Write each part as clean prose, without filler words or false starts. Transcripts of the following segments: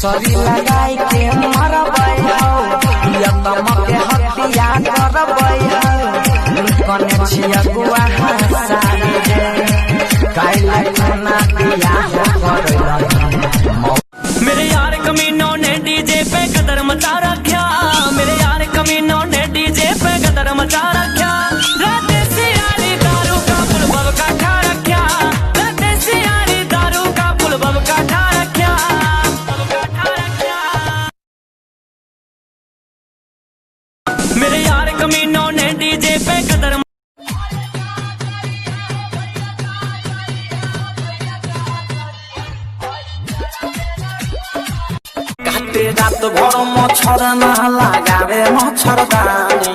फसरी लगाई के मरबै हो यतम के हत्या करबै हो कने छिया गुआ हसाई रे काइला खाना दिया करबै। मेरे यार कमीनों ने डीजे पे कदर मचा रखा, मेरे यार कमीनों ने डीजे पे कदर मचा रखा। राते से यारी दारू का पुल बब का खा रखा, राते से यारी दारू का पुल बब का खा रखा। मेरे यार कमीनों ने डीजे पे कदर रात भर मच्छर न लगावे मच्छरदानी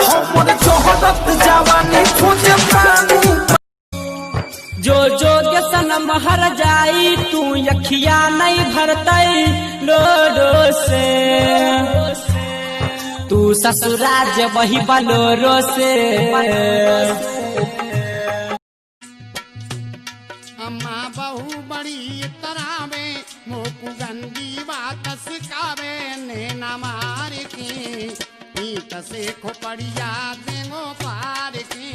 हमर चोहरत जवानी खोजे पानी। जो जोग सनम हर जाई तू अखिया नहीं भरतई रो रो से, तू ससुराज वही बलोरो से। अम्मा बहू बड़ी तरावे मोकू गंदी बात सिखावे नैना मार के ईट से खोपड़िया देंगो पार के।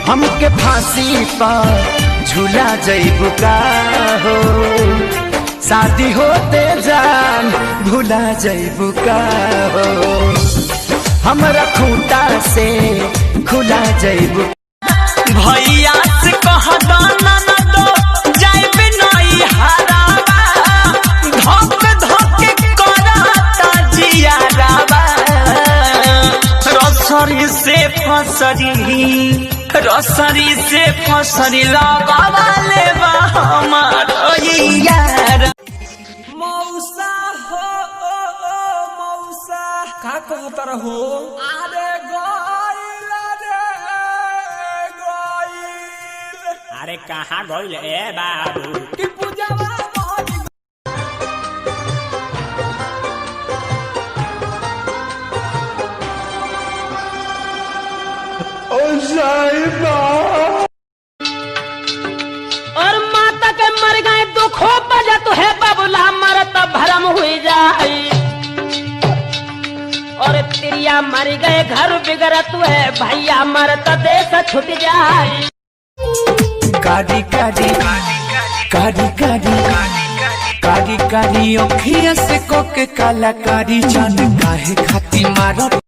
हमके फांसी पर झूला जइबू का हो शादी होते जान भूला जइबू का हो हमरा खूंटा से खुला जइबू। भैया से कह दो ना दो जाइब नई हरावा धोक धोक कराता जियारावा रसरी से फसरी लगावाले बा हमार यार। मौसा हो मौसा का कहत रहो अरे गइल अरे कहाँ गइल ए बाबू कि पूजावा और माता के मर गए दुखो बजा तो है बाबूला मरत भरम हुई जाए और तिरिया मर गए घर बिगड़त है भैया मरत देश छूट जाए। कारी कारी कारी कारी कारी कारी अखिया से कोके काला कारी जान काहे खाती मारत।